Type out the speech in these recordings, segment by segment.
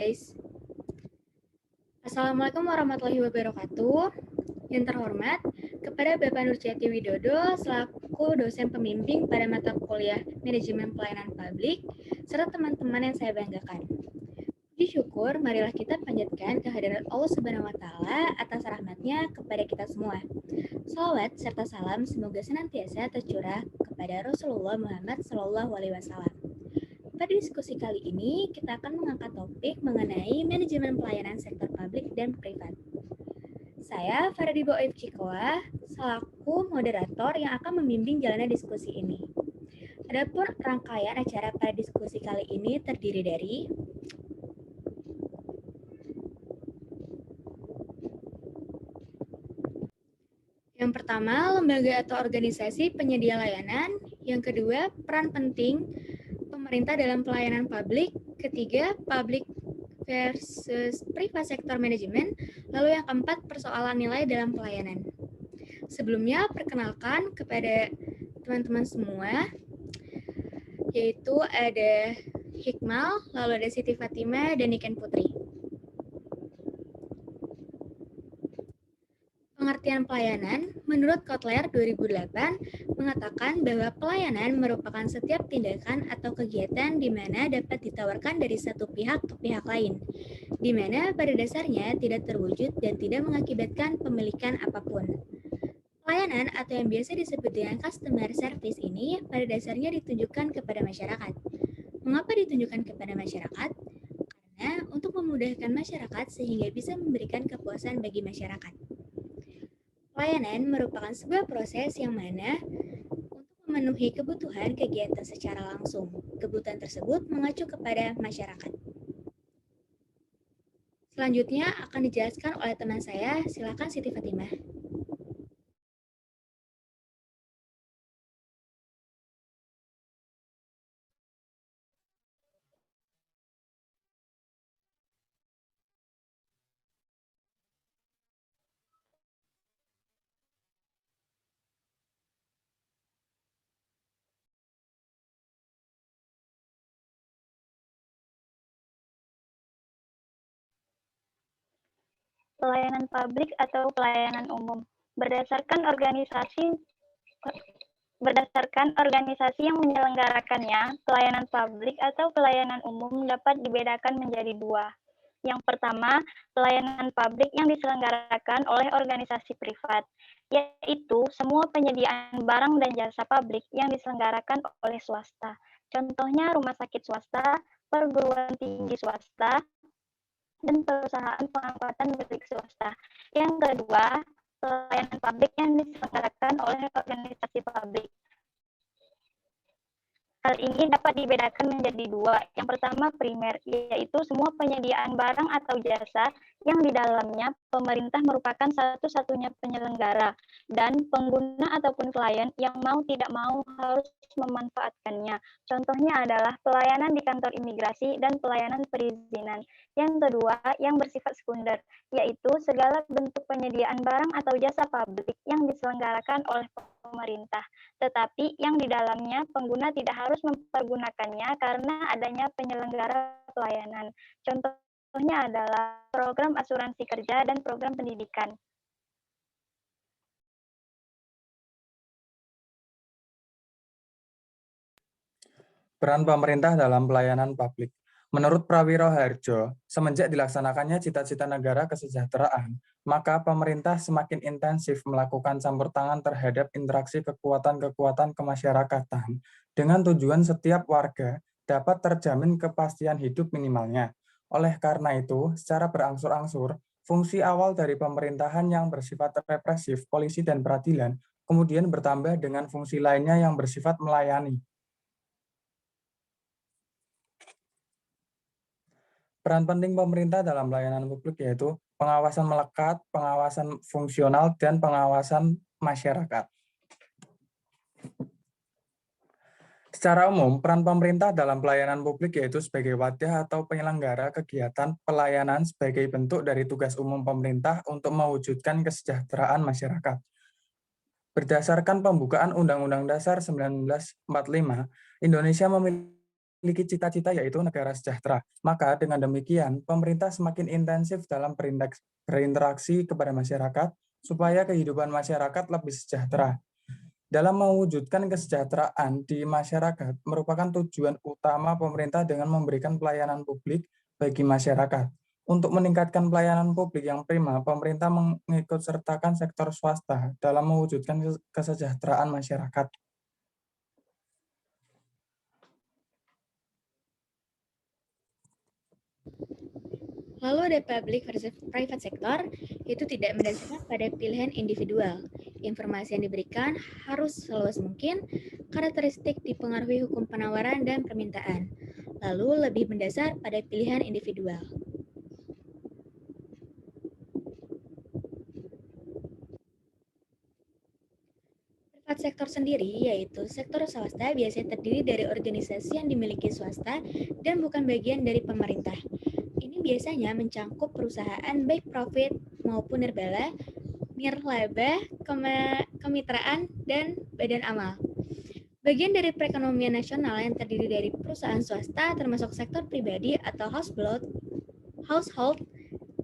Guys. Assalamualaikum warahmatullahi wabarakatuh. Yang terhormat, kepada Bapak Nurjati Widodo selaku dosen pembimbing pada mata kuliah Manajemen Pelayanan Publik, serta teman-teman yang saya banggakan. Puji syukur, marilah kita panjatkan kehadiran Allah Subhanahu wa Ta'ala atas rahmatnya kepada kita semua. Salawat serta salam semoga senantiasa tercurah kepada Rasulullah Muhammad SAW. Pada diskusi kali ini, kita akan mengangkat topik mengenai manajemen pelayanan sektor publik dan privat. Saya, Faradi Boib Cikoa, selaku moderator yang akan membimbing jalannya diskusi ini. Adapun rangkaian acara pada diskusi kali ini terdiri dari yang pertama, lembaga atau organisasi penyedia layanan. Yang kedua, peran penting pemerintah dalam pelayanan publik. Ketiga, public versus private sector management. Lalu yang keempat, persoalan nilai dalam pelayanan. Sebelumnya, perkenalkan kepada teman-teman semua, yaitu ada Hikmal, lalu ada Siti Fatimah, dan Niken Putri. Pengertian pelayanan, menurut Kotler 2008, mengatakan bahwa pelayanan merupakan setiap tindakan atau kegiatan di mana dapat ditawarkan dari satu pihak ke pihak lain, di mana pada dasarnya tidak terwujud dan tidak mengakibatkan pemilikan apapun. Pelayanan atau yang biasa disebut dengan customer service ini pada dasarnya ditunjukkan kepada masyarakat. Mengapa ditunjukkan kepada masyarakat? Karena untuk memudahkan masyarakat sehingga bisa memberikan kepuasan bagi masyarakat. Pelayanan merupakan sebuah proses yang mana untuk memenuhi kebutuhan kegiatan secara langsung. Kebutuhan tersebut mengacu kepada masyarakat. Selanjutnya akan dijelaskan oleh teman saya, silakan Siti Fatimah. Pelayanan publik atau pelayanan umum. Berdasarkan organisasi yang menyelenggarakannya, pelayanan publik atau pelayanan umum dapat dibedakan menjadi dua. Yang pertama, pelayanan publik yang diselenggarakan oleh organisasi privat, yaitu semua penyediaan barang dan jasa publik yang diselenggarakan oleh swasta. Contohnya rumah sakit swasta, perguruan tinggi swasta, dan perusahaan pengangkutan milik swasta. Yang kedua, pelayanan publik yang diselenggarakan oleh organisasi publik. Hal ini dapat dibedakan menjadi dua. Yang pertama primer, yaitu semua penyediaan barang atau jasa yang di dalamnya pemerintah merupakan satu-satunya penyelenggara dan pengguna ataupun klien yang mau tidak mau harus memanfaatkannya. Contohnya adalah pelayanan di kantor imigrasi dan pelayanan perizinan. Yang kedua, yang bersifat sekunder, yaitu segala bentuk penyediaan barang atau jasa publik yang diselenggarakan oleh pemerintah, tetapi yang di dalamnya pengguna tidak harus mempergunakannya karena adanya penyelenggara pelayanan. Contohnya adalah program asuransi kerja dan program pendidikan. Peran pemerintah dalam pelayanan publik. Menurut Prawiro Harjo, semenjak dilaksanakannya cita-cita negara kesejahteraan, maka pemerintah semakin intensif melakukan campur tangan terhadap interaksi kekuatan-kekuatan kemasyarakatan dengan tujuan setiap warga dapat terjamin kepastian hidup minimalnya. Oleh karena itu, secara berangsur-angsur, fungsi awal dari pemerintahan yang bersifat represif, polisi dan peradilan, kemudian bertambah dengan fungsi lainnya yang bersifat melayani. Peran penting pemerintah dalam pelayanan publik yaitu pengawasan melekat, pengawasan fungsional, dan pengawasan masyarakat. Secara umum, peran pemerintah dalam pelayanan publik yaitu sebagai wadah atau penyelenggara kegiatan pelayanan sebagai bentuk dari tugas umum pemerintah untuk mewujudkan kesejahteraan masyarakat. Berdasarkan pembukaan Undang-Undang Dasar 1945, Indonesia memiliki memiliki cita-cita yaitu negara sejahtera. Maka dengan demikian, pemerintah semakin intensif dalam berinteraksi kepada masyarakat supaya kehidupan masyarakat lebih sejahtera. Dalam mewujudkan kesejahteraan di masyarakat merupakan tujuan utama pemerintah dengan memberikan pelayanan publik bagi masyarakat. Untuk meningkatkan pelayanan publik yang prima, pemerintah mengikutsertakan sektor swasta dalam mewujudkan kesejahteraan masyarakat. Lalu ada public versus private sector, itu tidak mendasarkan pada pilihan individual. Informasi yang diberikan harus seluas mungkin, karakteristik dipengaruhi hukum penawaran dan permintaan. Lalu lebih mendasar pada pilihan individual. Private sektor sendiri, yaitu sektor swasta, biasanya terdiri dari organisasi yang dimiliki swasta dan bukan bagian dari pemerintah. Ini biasanya mencangkup perusahaan baik profit maupun nirlaba, kemitraan, dan badan amal. Bagian dari perekonomian nasional yang terdiri dari perusahaan swasta termasuk sektor pribadi atau household,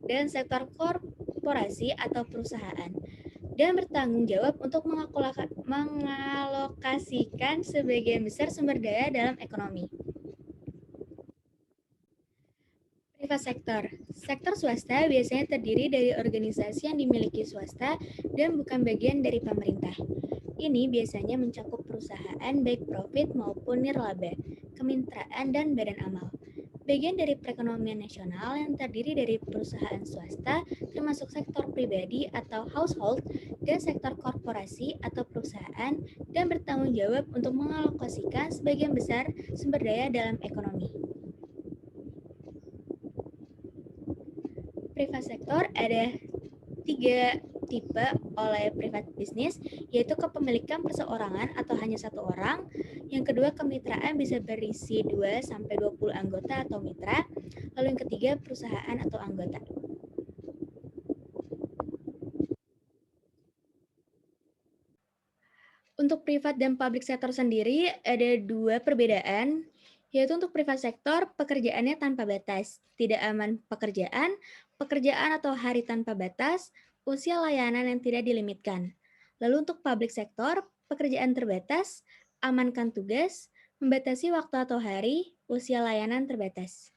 dan sektor korporasi atau perusahaan, dan bertanggung jawab untuk mengalokasikan sebagian besar sumber daya dalam ekonomi. Private sektor. Sektor swasta biasanya terdiri dari organisasi yang dimiliki swasta dan bukan bagian dari pemerintah. Ini biasanya mencakup perusahaan baik profit maupun nirlaba, kemitraan, dan badan amal. Bagian dari perekonomian nasional yang terdiri dari perusahaan swasta termasuk sektor pribadi atau household dan sektor korporasi atau perusahaan dan bertanggung jawab untuk mengalokasikan sebagian besar sumber daya dalam ekonomi. Private sektor ada 3 tipe oleh private business, yaitu kepemilikan perseorangan atau hanya satu orang. Yang kedua, kemitraan bisa berisi 2-20 anggota atau mitra. Lalu yang ketiga, perusahaan atau anggota. Untuk private dan public sector sendiri ada 2 perbedaan, yaitu untuk private sektor pekerjaannya tanpa batas, tidak aman pekerjaan atau hari tanpa batas, usia layanan yang tidak dilimitkan. Lalu untuk public sektor, pekerjaan terbatas, amankan tugas, membatasi waktu atau hari, usia layanan terbatas.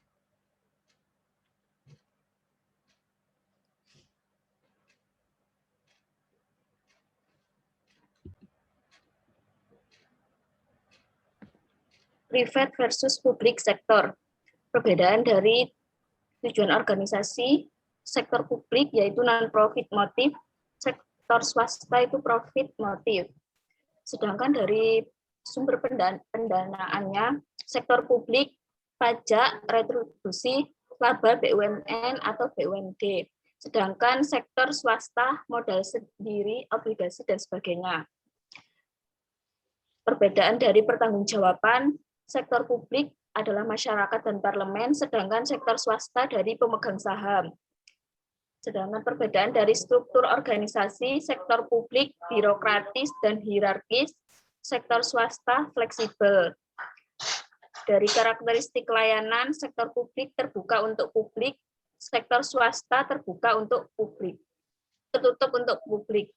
Private versus public sektor. Perbedaan dari tujuan organisasi, sektor publik yaitu non-profit motif, sektor swasta itu profit motif. Sedangkan dari sumber pendanaannya, sektor publik, pajak, retribusi, laba BUMN atau BUMD. Sedangkan sektor swasta, modal sendiri, obligasi, dan sebagainya. Perbedaan dari pertanggungjawaban, sektor publik adalah masyarakat dan parlemen, sedangkan sektor swasta dari pemegang saham. Sedangkan perbedaan dari struktur organisasi, sektor publik birokratis dan hierarkis, sektor swasta fleksibel. Dari karakteristik layanan, sektor publik terbuka untuk publik, sektor swasta terbuka untuk publik, tertutup untuk publik.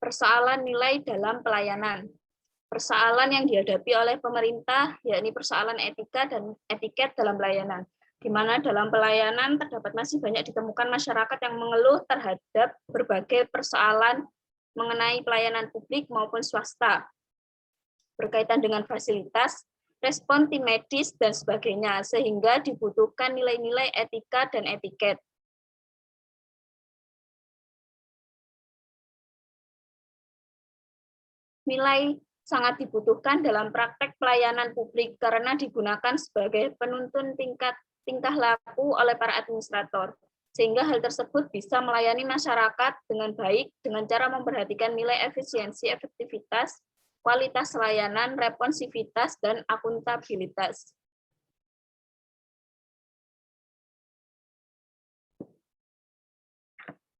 Persoalan nilai dalam pelayanan. Persoalan yang dihadapi oleh pemerintah, yakni persoalan etika dan etiket dalam pelayanan, di mana dalam pelayanan terdapat masih banyak ditemukan masyarakat yang mengeluh terhadap berbagai persoalan mengenai pelayanan publik maupun swasta, berkaitan dengan fasilitas, respon tim medis, dan sebagainya, sehingga dibutuhkan nilai-nilai etika dan etiket. Nilai sangat dibutuhkan dalam praktek pelayanan publik karena digunakan sebagai penuntun tingkah laku oleh para administrator, sehingga hal tersebut bisa melayani masyarakat dengan baik dengan cara memperhatikan nilai efisiensi, efektivitas, kualitas layanan, responsivitas, dan akuntabilitas.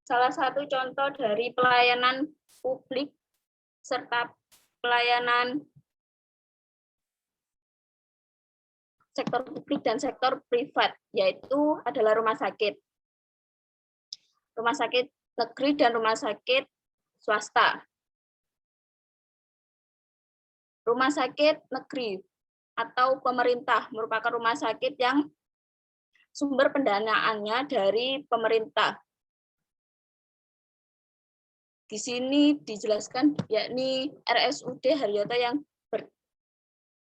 Salah satu contoh dari pelayanan publik serta pelayanan sektor publik dan sektor privat, yaitu adalah rumah sakit negeri dan rumah sakit swasta. Rumah sakit negeri atau pemerintah merupakan rumah sakit yang sumber pendanaannya dari pemerintah. Di sini dijelaskan yakni RSUD Haryoto yang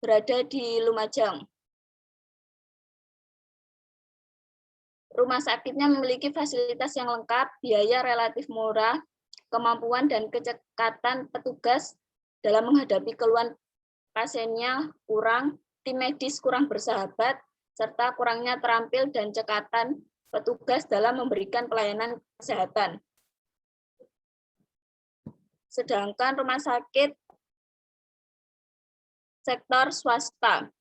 berada di Lumajang. Rumah sakitnya memiliki fasilitas yang lengkap, biaya relatif murah, kemampuan dan kecepatan petugas dalam menghadapi keluhan pasiennya kurang, tim medis kurang bersahabat, serta kurangnya terampil dan cekatan petugas dalam memberikan pelayanan kesehatan. Sedangkan rumah sakit sektor swasta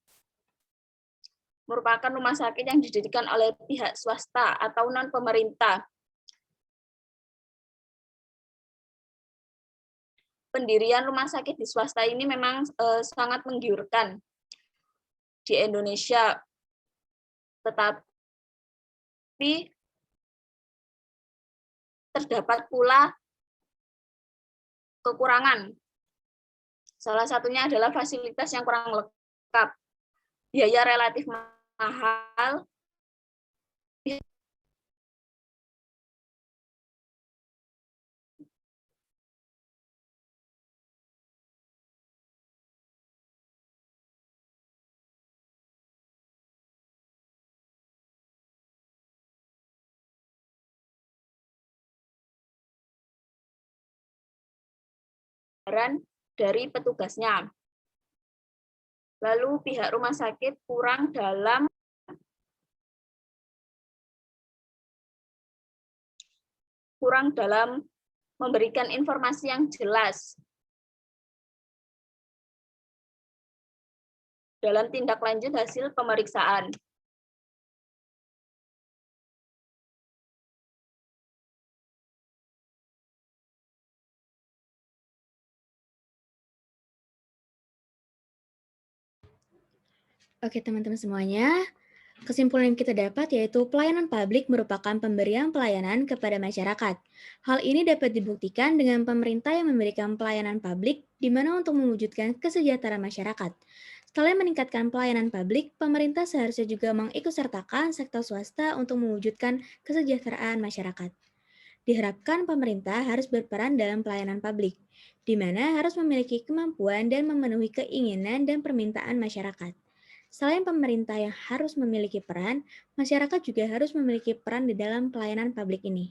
merupakan rumah sakit yang didirikan oleh pihak swasta atau non-pemerintah. Pendirian rumah sakit di swasta ini memang sangat menggiurkan di Indonesia, tetapi terdapat pula kekurangan. Salah satunya adalah fasilitas yang kurang lengkap, biaya relatif mahal, dari petugasnya. Lalu pihak rumah sakit kurang dalam memberikan informasi yang jelas dalam tindak lanjut hasil pemeriksaan. Oke, teman-teman semuanya. Kesimpulan yang kita dapat yaitu pelayanan publik merupakan pemberian pelayanan kepada masyarakat. Hal ini dapat dibuktikan dengan pemerintah yang memberikan pelayanan publik di mana untuk mewujudkan kesejahteraan masyarakat. Selain meningkatkan pelayanan publik, pemerintah seharusnya juga mengikutsertakan sektor swasta untuk mewujudkan kesejahteraan masyarakat. Diharapkan pemerintah harus berperan dalam pelayanan publik, di mana harus memiliki kemampuan dan memenuhi keinginan dan permintaan masyarakat. Selain pemerintah yang harus memiliki peran, masyarakat juga harus memiliki peran di dalam pelayanan publik ini.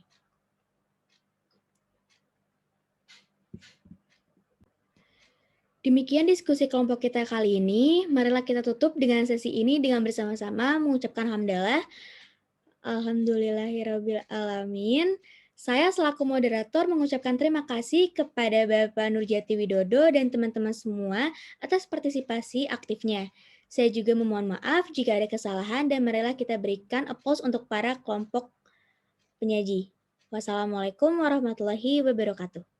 Demikian diskusi kelompok kita kali ini. Marilah kita tutup dengan sesi ini dengan bersama-sama mengucapkan hamdalah. Alhamdulillahirabbil alamin. Saya selaku moderator mengucapkan terima kasih kepada Bapak Nurjati Widodo dan teman-teman semua atas partisipasi aktifnya. Saya juga memohon maaf jika ada kesalahan dan marilah kita berikan applause untuk para kelompok penyaji. Wassalamualaikum warahmatullahi wabarakatuh.